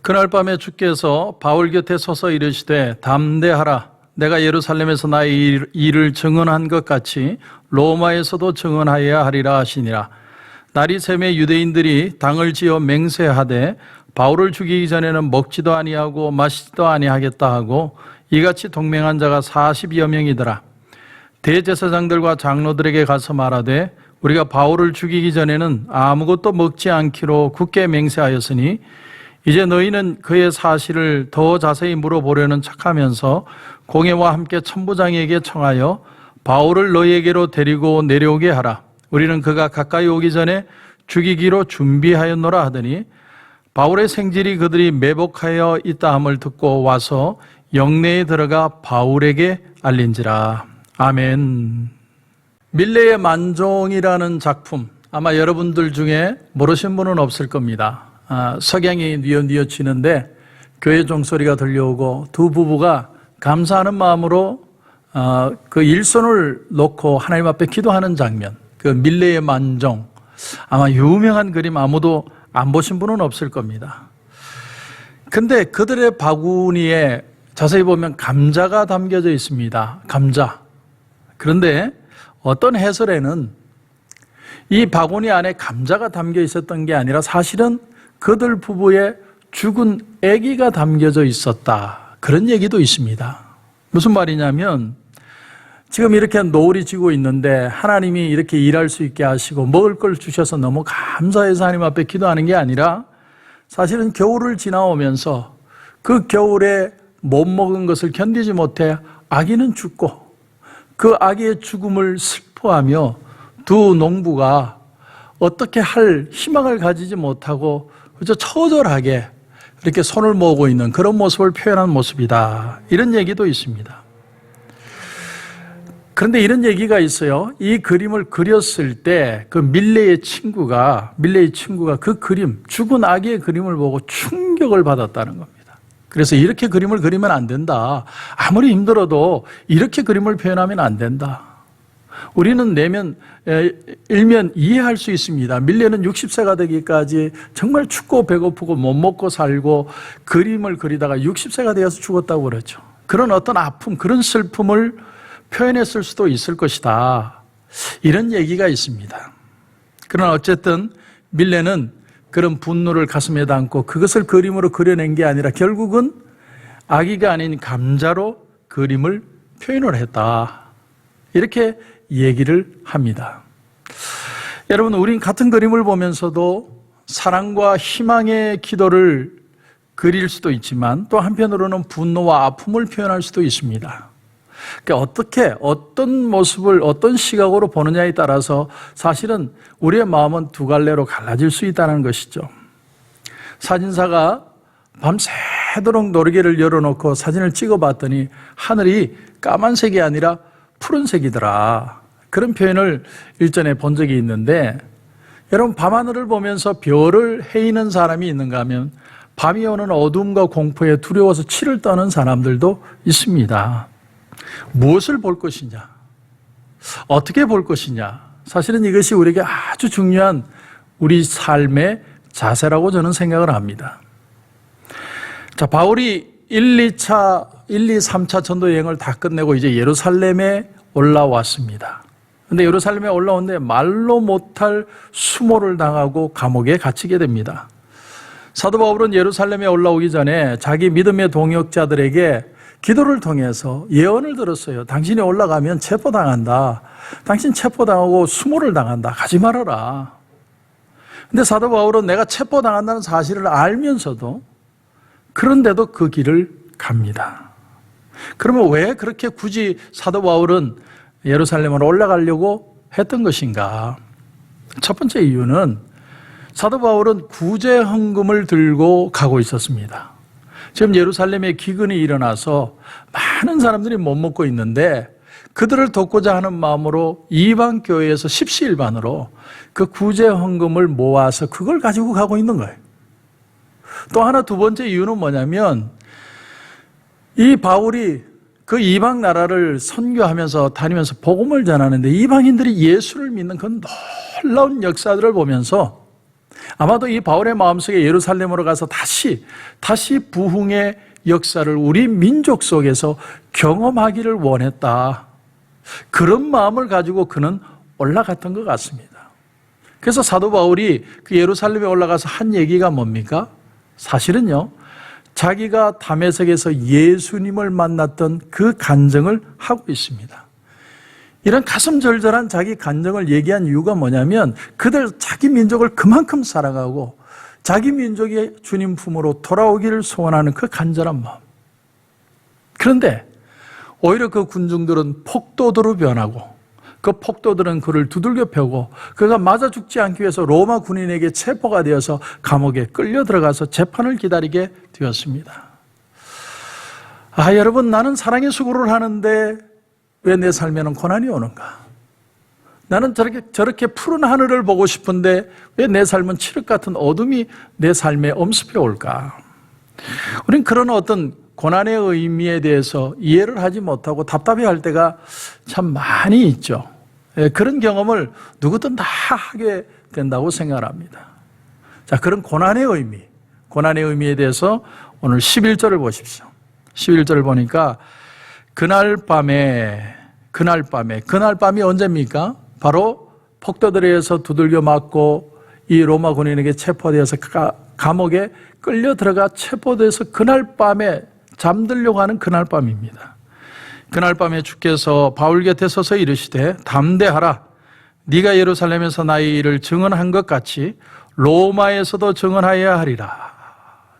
그날 밤에 주께서 바울 곁에 서서 이르시되 담대하라. 내가 예루살렘에서 나의 일을 증언한 것 같이 로마에서도 증언하여야 하리라 하시니라. 날이 새매 유대인들이 당을 지어 맹세하되 바울을 죽이기 전에는 먹지도 아니하고 마시지도 아니하겠다 하고 이같이 동맹한 자가 40여 명이더라. 대제사장들과 장로들에게 가서 말하되 우리가 바울을 죽이기 전에는 아무것도 먹지 않기로 굳게 맹세하였으니 이제 너희는 그의 사실을 더 자세히 물어보려는 척하면서 공회와 함께 천부장에게 청하여 바울을 너희에게로 데리고 내려오게 하라. 우리는 그가 가까이 오기 전에 죽이기로 준비하였노라 하더니 바울의 생질이 그들이 매복하여 있다 함을 듣고 와서 영내에 들어가 바울에게 알린지라. 아멘. 밀레의 만종이라는 작품, 아마 여러분들 중에 모르신 분은 없을 겁니다. 석양이 뉘어뉘어지는데 교회 종소리가 들려오고 두 부부가 감사하는 마음으로 그 일손을 놓고 하나님 앞에 기도하는 장면, 그 밀레의 만종, 아마 유명한 그림 아무도 안 보신 분은 없을 겁니다. 근데 그들의 바구니에 자세히 보면 감자가 담겨져 있습니다. 감자. 그런데 어떤 해설에는 이 바구니 안에 감자가 담겨 있었던 게 아니라 사실은 그들 부부의 죽은 아기가 담겨져 있었다. 그런 얘기도 있습니다. 무슨 말이냐면 지금 이렇게 노을이 지고 있는데 하나님이 이렇게 일할 수 있게 하시고 먹을 걸 주셔서 너무 감사해서 하나님 앞에 기도하는 게 아니라 사실은 겨울을 지나오면서 그 겨울에 못 먹은 것을 견디지 못해 아기는 죽고 그 아기의 죽음을 슬퍼하며 두 농부가 어떻게 할 희망을 가지지 못하고 그저 처절하게 이렇게 손을 모으고 있는 그런 모습을 표현한 모습이다. 이런 얘기도 있습니다. 그런데 이런 얘기가 있어요. 이 그림을 그렸을 때 그 밀레의 친구가 그 그림, 죽은 아기의 그림을 보고 충격을 받았다는 겁니다. 그래서 이렇게 그림을 그리면 안 된다. 아무리 힘들어도 이렇게 그림을 표현하면 안 된다. 우리는 일면 이해할 수 있습니다. 밀레는 60세가 되기까지 정말 춥고 배고프고 못 먹고 살고 그림을 그리다가 60세가 되어서 죽었다고 그러죠. 그런 어떤 아픔, 그런 슬픔을 표현했을 수도 있을 것이다. 이런 얘기가 있습니다. 그러나 어쨌든 밀레는 그런 분노를 가슴에 담고 그것을 그림으로 그려낸 게 아니라 결국은 아기가 아닌 감자로 그림을 표현을 했다. 이렇게 얘기를 합니다. 여러분, 우린 같은 그림을 보면서도 사랑과 희망의 기도를 그릴 수도 있지만 또 한편으로는 분노와 아픔을 표현할 수도 있습니다. 그러니까 어떤 모습을 어떤 시각으로 보느냐에 따라서 사실은 우리의 마음은 두 갈래로 갈라질 수 있다는 것이죠. 사진사가 밤새도록 노르개를 열어놓고 사진을 찍어봤더니 하늘이 까만색이 아니라 푸른색이더라. 그런 표현을 일전에 본 적이 있는데 여러분, 밤하늘을 보면서 별을 헤이는 사람이 있는가 하면 밤이 오는 어둠과 공포에 두려워서 치를 떠는 사람들도 있습니다. 무엇을 볼 것이냐? 어떻게 볼 것이냐? 사실은 이것이 우리에게 아주 중요한 우리 삶의 자세라고 저는 생각을 합니다. 자, 바울이 1, 2, 3차 전도 여행을 다 끝내고 이제 예루살렘에 올라왔습니다. 근데 예루살렘에 올라오는데 말로 못할 수모를 당하고 감옥에 갇히게 됩니다. 사도 바울은 예루살렘에 올라오기 전에 자기 믿음의 동역자들에게 기도를 통해서 예언을 들었어요. 당신이 올라가면 체포당한다. 당신 체포당하고 수모를 당한다. 가지 말아라. 근데 사도 바울은 내가 체포당한다는 사실을 알면서도 그런데도 그 길을 갑니다. 그러면 왜 그렇게 굳이 사도 바울은 예루살렘으로 올라가려고 했던 것인가? 첫 번째 이유는 사도 바울은 구제 헌금을 들고 가고 있었습니다. 지금 예루살렘에 기근이 일어나서 많은 사람들이 못 먹고 있는데 그들을 돕고자 하는 마음으로 이방 교회에서 십시일반으로 그 구제 헌금을 모아서 그걸 가지고 가고 있는 거예요. 또 하나 두 번째 이유는 뭐냐면 이 바울이 그 이방 나라를 선교하면서 다니면서 복음을 전하는데 이방인들이 예수를 믿는 그 놀라운 역사들을 보면서 아마도 이 바울의 마음속에 예루살렘으로 가서 다시 부흥의 역사를 우리 민족 속에서 경험하기를 원했다. 그런 마음을 가지고 그는 올라갔던 것 같습니다. 그래서 사도 바울이 그 예루살렘에 올라가서 한 얘기가 뭡니까? 사실은요, 자기가 다메섹에서 예수님을 만났던 그 간증을 하고 있습니다. 이런 가슴절절한 자기 간증을 얘기한 이유가 뭐냐면 그들 자기 민족을 그만큼 사랑하고 자기 민족이 주님 품으로 돌아오기를 소원하는 그 간절한 마음. 그런데 오히려 그 군중들은 폭도들로 변하고 그 폭도들은 그를 두들겨 패고 그가 맞아 죽지 않기 위해서 로마 군인에게 체포가 되어서 감옥에 끌려 들어가서 재판을 기다리게 되었습니다. 여러분, 나는 사랑의 수고를 하는데 왜 내 삶에는 고난이 오는가? 나는 저렇게 푸른 하늘을 보고 싶은데 왜 내 삶은 칠흑 같은 어둠이 내 삶에 엄습해 올까? 우린 그런 어떤 고난의 의미에 대해서 이해를 하지 못하고 답답해할 때가 참 많이 있죠. 그런 경험을 누구든 다 하게 된다고 생각합니다. 자, 그런 고난의 의미에 대해서 오늘 11절을 보십시오. 11절을 보니까 그날 밤이 언제입니까? 바로 폭도들에 의해서 두들겨 맞고 이 로마 군인에게 체포되어서 감옥에 끌려 들어가 체포돼서 그날 밤에 잠들려고 하는 그날 밤입니다. 그날 밤에 주께서 바울 곁에 서서 이르시되 담대하라. 네가 예루살렘에서 나의 일을 증언한 것 같이 로마에서도 증언하여야 하리라.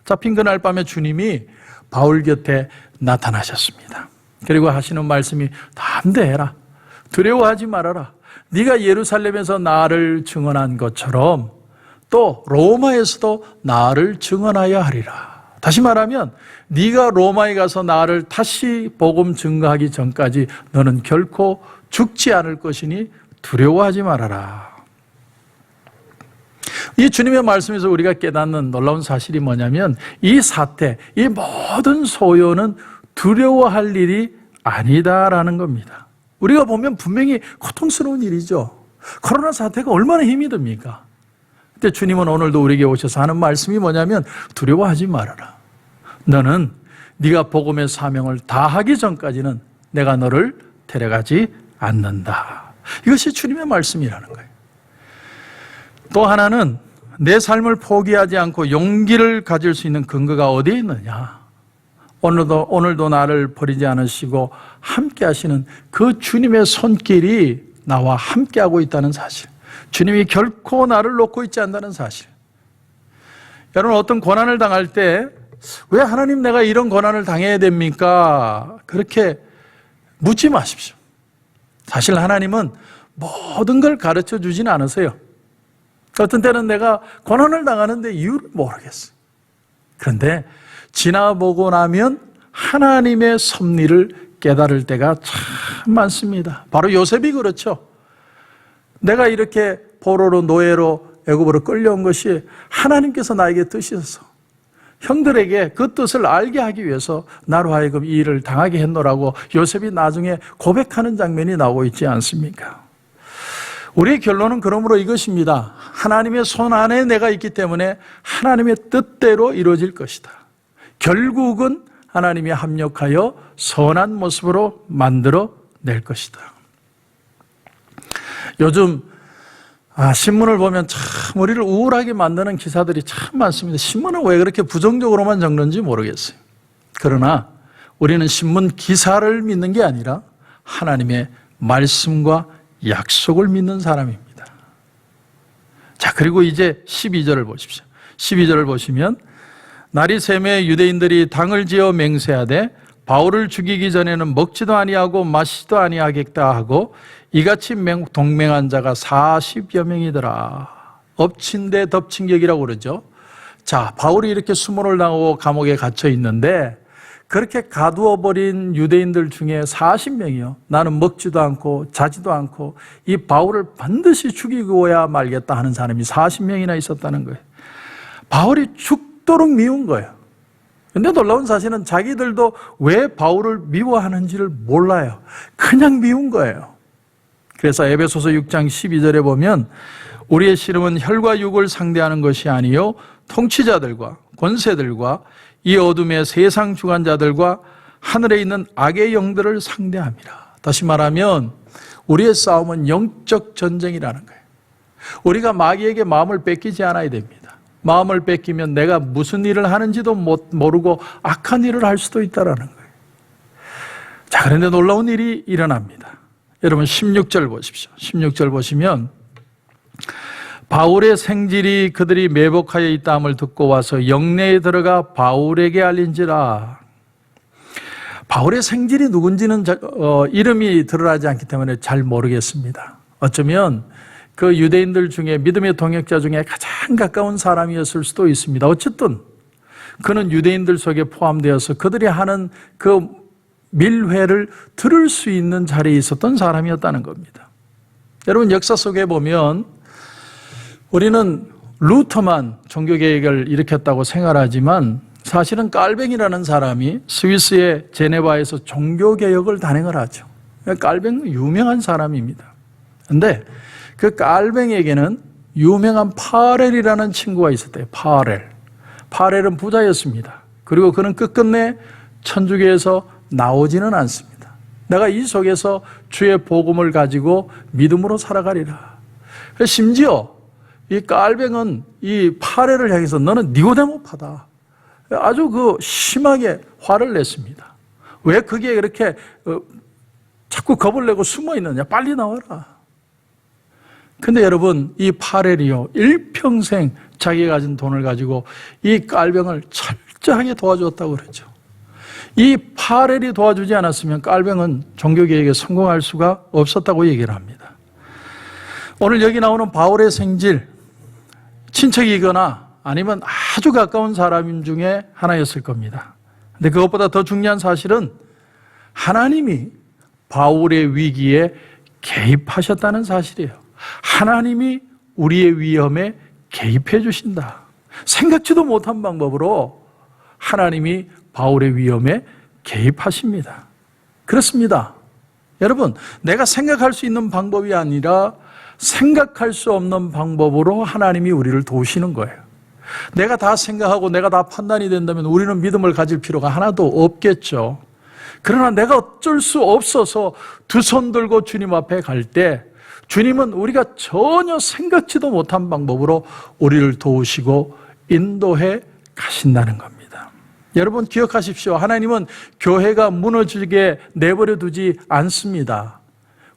잡힌 그날 밤에 주님이 바울 곁에 나타나셨습니다. 그리고 하시는 말씀이 담대해라. 두려워하지 말아라. 네가 예루살렘에서 나를 증언한 것처럼 또 로마에서도 나를 증언하여야 하리라. 다시 말하면 네가 로마에 가서 나를 다시 복음 증거하기 전까지 너는 결코 죽지 않을 것이니 두려워하지 말아라. 이 주님의 말씀에서 우리가 깨닫는 놀라운 사실이 뭐냐면 이 사태, 이 모든 소요는 두려워할 일이 아니다라는 겁니다. 우리가 보면 분명히 고통스러운 일이죠. 코로나 사태가 얼마나 힘이 듭니까? 근데 주님은 오늘도 우리에게 오셔서 하는 말씀이 뭐냐면 두려워하지 말아라. 너는 네가 복음의 사명을 다하기 전까지는 내가 너를 데려가지 않는다. 이것이 주님의 말씀이라는 거예요. 또 하나는 내 삶을 포기하지 않고 용기를 가질 수 있는 근거가 어디에 있느냐? 오늘도 나를 버리지 않으시고 함께 하시는 그 주님의 손길이 나와 함께하고 있다는 사실. 주님이 결코 나를 놓고 있지 않다는 사실. 여러분, 어떤 고난을 당할 때 왜 하나님 내가 이런 고난을 당해야 됩니까? 그렇게 묻지 마십시오. 사실 하나님은 모든 걸 가르쳐 주진 않으세요. 어떤 때는 내가 고난을 당하는데 이유를 모르겠어요. 그런데 지나보고 나면 하나님의 섭리를 깨달을 때가 참 많습니다. 바로 요셉이 그렇죠. 내가 이렇게 포로로 노예로 애굽으로 끌려온 것이 하나님께서 나에게 뜻이어서 형들에게 그 뜻을 알게 하기 위해서 나로 하여금 이 일을 당하게 했노라고 요셉이 나중에 고백하는 장면이 나오고 있지 않습니까? 우리의 결론은 그러므로 이것입니다. 하나님의 손 안에 내가 있기 때문에 하나님의 뜻대로 이루어질 것이다. 결국은 하나님이 합력하여 선한 모습으로 만들어 낼 것이다. 요즘 신문을 보면 참 우리를 우울하게 만드는 기사들이 참 많습니다. 신문은 왜 그렇게 부정적으로만 적는지 모르겠어요. 그러나 우리는 신문 기사를 믿는 게 아니라 하나님의 말씀과 약속을 믿는 사람입니다. 자, 그리고 이제 12절을 보십시오. 12절을 보시면 날이 새매 유대인들이 당을 지어 맹세하되 바울을 죽이기 전에는 먹지도 아니하고 마시지도 아니하겠다 하고 이같이 동맹한 자가 40여 명이더라. 엎친 데 덮친 격이라고 그러죠. 자, 바울이 이렇게 수모를 당하고 감옥에 갇혀 있는데 그렇게 가두어버린 유대인들 중에 40명이요. 나는 먹지도 않고 자지도 않고 이 바울을 반드시 죽이고야 말겠다 하는 사람이 40명이나 있었다는 거예요. 바울이 죽도록 미운 거예요. 근데 놀라운 사실은 자기들도 왜 바울을 미워하는지를 몰라요. 그냥 미운 거예요. 그래서 에베소서 6장 12절에 보면 우리의 씨름은 혈과 육을 상대하는 것이 아니요 통치자들과 권세들과 이 어둠의 세상 주관자들과 하늘에 있는 악의 영들을 상대함이라. 다시 말하면 우리의 싸움은 영적 전쟁이라는 거예요. 우리가 마귀에게 마음을 뺏기지 않아야 됩니다. 마음을 뺏기면 내가 무슨 일을 하는지도 모르고 악한 일을 할 수도 있다는 거예요. 자, 그런데 놀라운 일이 일어납니다. 여러분 16절 보십시오. 16절 보시면 바울의 생질이 그들이 매복하여 있다함을 듣고 와서 영내에 들어가 바울에게 알린지라. 바울의 생질이 누군지는 이름이 드러나지 않기 때문에 잘 모르겠습니다. 어쩌면 그 유대인들 중에 믿음의 동역자 중에 가장 가까운 사람이었을 수도 있습니다. 어쨌든 그는 유대인들 속에 포함되어서 그들이 하는 그 밀회를 들을 수 있는 자리에 있었던 사람이었다는 겁니다. 여러분 역사 속에 보면 우리는 루터만 종교개혁을 일으켰다고 생각하지만 사실은 깔뱅이라는 사람이 스위스의 제네바에서 종교개혁을 단행을 하죠. 깔뱅은 유명한 사람입니다. 그런데 그 깔뱅에게는 유명한 파렐이라는 친구가 있었대요. 파렐은 부자였습니다. 그리고 그는 끝끝내 천주교에서 나오지는 않습니다. 내가 이 속에서 주의 복음을 가지고 믿음으로 살아가리라. 심지어 이 깔뱅은 이 파렐을 향해서 너는 니고데모파다. 아주 심하게 화를 냈습니다. 왜 그게 그렇게 자꾸 겁을 내고 숨어 있느냐? 빨리 나와라. 근데 여러분 이 파렐이요 일평생 자기가 가진 돈을 가지고 이 깔뱅을 철저하게 도와주었다고 그러죠. 이 파렐이 도와주지 않았으면 깔뱅은 종교개혁에 성공할 수가 없었다고 얘기를 합니다. 오늘 여기 나오는 바울의 생질, 친척이거나 아니면 아주 가까운 사람 중에 하나였을 겁니다. 근데 그것보다 더 중요한 사실은 하나님이 바울의 위기에 개입하셨다는 사실이에요. 하나님이 우리의 위험에 개입해 주신다. 생각지도 못한 방법으로 하나님이 바울의 위험에 개입하십니다. 그렇습니다. 여러분, 내가 생각할 수 있는 방법이 아니라 생각할 수 없는 방법으로 하나님이 우리를 도우시는 거예요. 내가 다 생각하고 내가 다 판단이 된다면 우리는 믿음을 가질 필요가 하나도 없겠죠. 그러나 내가 어쩔 수 없어서 두 손 들고 주님 앞에 갈 때 주님은 우리가 전혀 생각지도 못한 방법으로 우리를 도우시고 인도해 가신다는 겁니다. 여러분 기억하십시오. 하나님은 교회가 무너지게 내버려 두지 않습니다.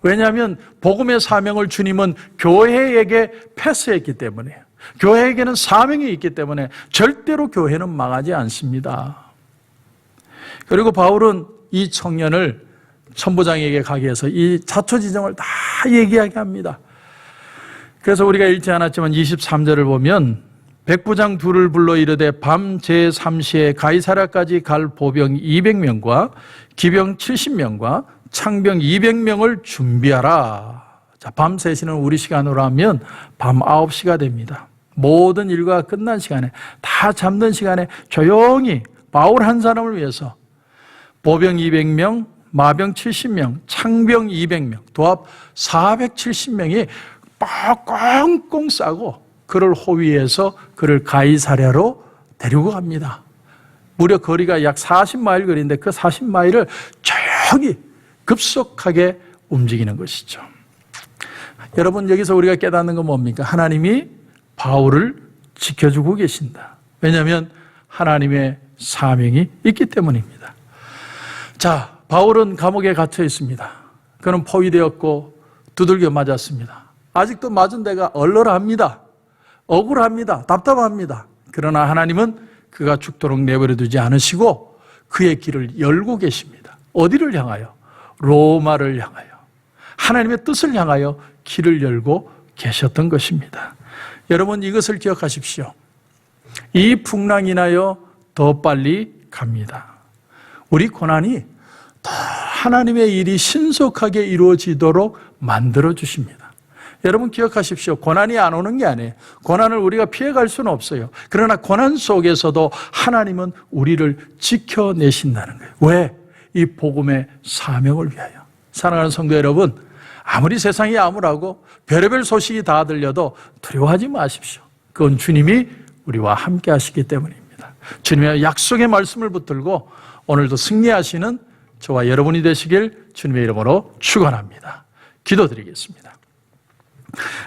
왜냐하면 복음의 사명을 주님은 교회에게 패스했기 때문에요. 교회에게는 사명이 있기 때문에 절대로 교회는 망하지 않습니다. 그리고 바울은 이 청년을 천부장에게 가게 해서 이 자초지정을 다 얘기하게 합니다. 그래서 우리가 읽지 않았지만 23절을 보면 백부장 둘을 불러 이르되 밤 제3시에 가이사랴까지 갈 보병 200명과 기병 70명과 창병 200명을 준비하라. 자, 밤 3시는 우리 시간으로 하면 밤 9시가 됩니다. 모든 일과 끝난 시간에 다 잠든 시간에 조용히 바울 한 사람을 위해서 보병 200명, 마병 70명, 창병 200명, 도합 470명이 꽁꽁 싸고 그를 호위해서 그를 가이사랴로 데리고 갑니다. 무려 거리가 약 40마일 거리인데 그 40마일을 조용히 급속하게 움직이는 것이죠. 여러분 여기서 우리가 깨닫는 건 뭡니까? 하나님이 바울을 지켜주고 계신다. 왜냐하면 하나님의 사명이 있기 때문입니다. 자, 바울은 감옥에 갇혀 있습니다. 그는 포위되었고 두들겨 맞았습니다. 아직도 맞은 데가 얼얼합니다. 억울합니다. 답답합니다. 그러나 하나님은 그가 죽도록 내버려 두지 않으시고 그의 길을 열고 계십니다. 어디를 향하여? 로마를 향하여. 하나님의 뜻을 향하여 길을 열고 계셨던 것입니다. 여러분 이것을 기억하십시오. 이 풍랑이 나여 더 빨리 갑니다. 우리 고난이 더 하나님의 일이 신속하게 이루어지도록 만들어 주십니다. 여러분 기억하십시오. 고난이 안 오는 게 아니에요. 고난을 우리가 피해갈 수는 없어요. 그러나 고난 속에서도 하나님은 우리를 지켜내신다는 거예요. 왜? 이 복음의 사명을 위하여. 사랑하는 성도 여러분, 아무리 세상이 암울하고 별의별 소식이 다 들려도 두려워하지 마십시오. 그건 주님이 우리와 함께 하시기 때문입니다. 주님의 약속의 말씀을 붙들고 오늘도 승리하시는 저와 여러분이 되시길 주님의 이름으로 축원합니다. 기도드리겠습니다.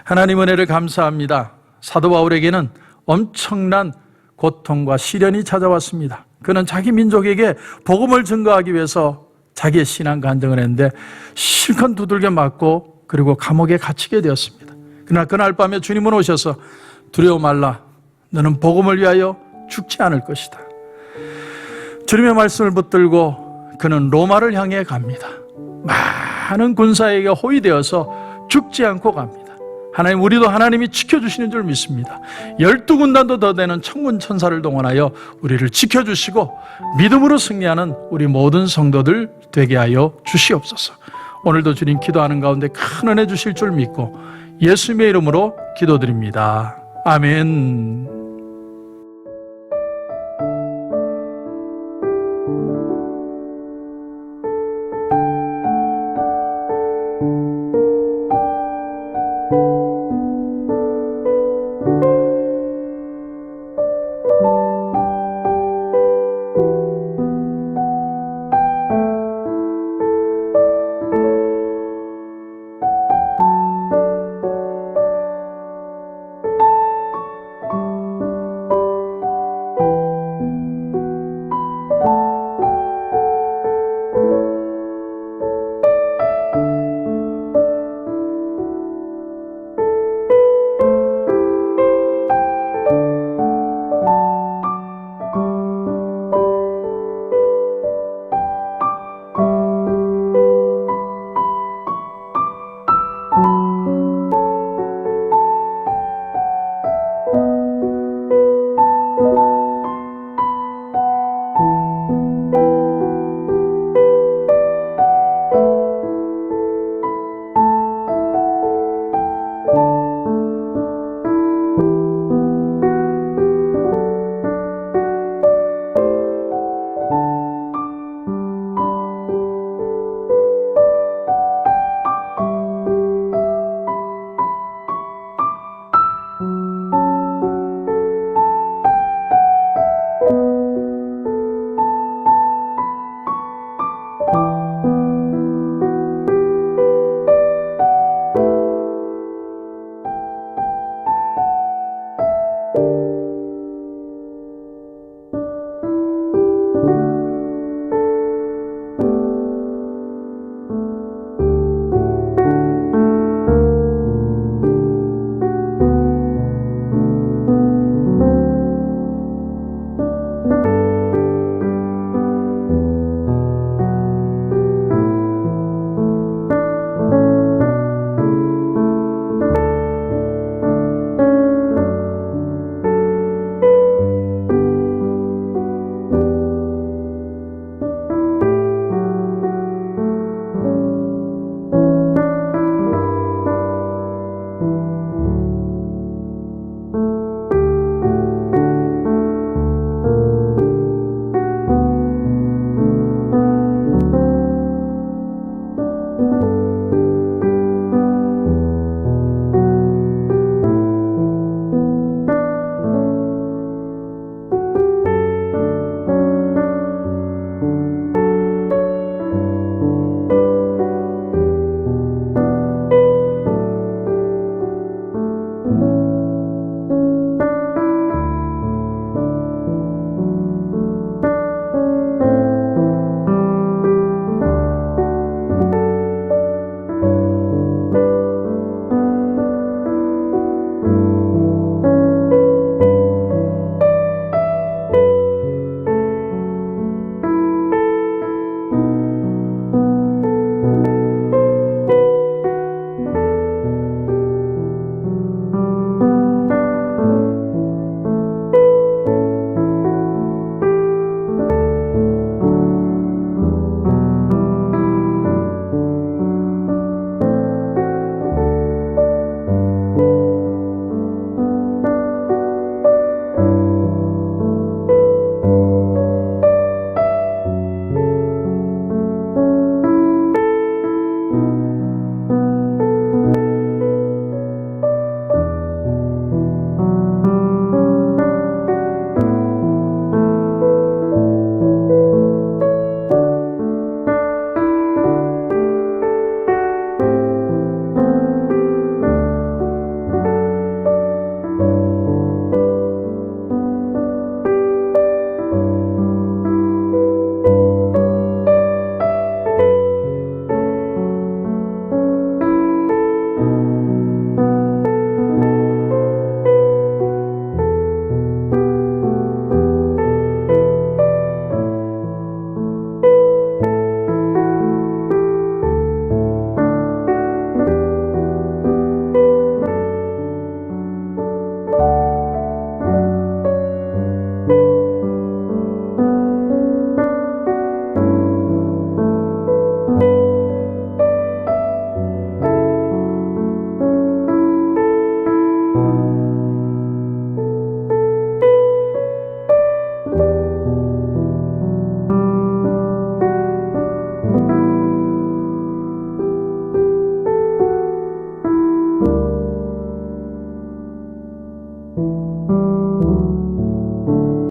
하나님 은혜를 감사합니다. 사도 바울에게는 엄청난 고통과 시련이 찾아왔습니다. 그는 자기 민족에게 복음을 증거하기 위해서 자기의 신앙 간증을 했는데 실컷 두들겨 맞고 그리고 감옥에 갇히게 되었습니다. 그러나 그날 밤에 주님은 오셔서 두려워 말라. 너는 복음을 위하여 죽지 않을 것이다. 주님의 말씀을 붙들고 그는 로마를 향해 갑니다. 많은 군사에게 호위되어서 죽지 않고 갑니다. 하나님, 우리도 하나님이 지켜주시는 줄 믿습니다. 12군단도 더 되는 천군 천사를 동원하여 우리를 지켜주시고 믿음으로 승리하는 우리 모든 성도들 되게 하여 주시옵소서. 오늘도 주님 기도하는 가운데 큰 은혜 주실 줄 믿고 예수님의 이름으로 기도드립니다. 아멘.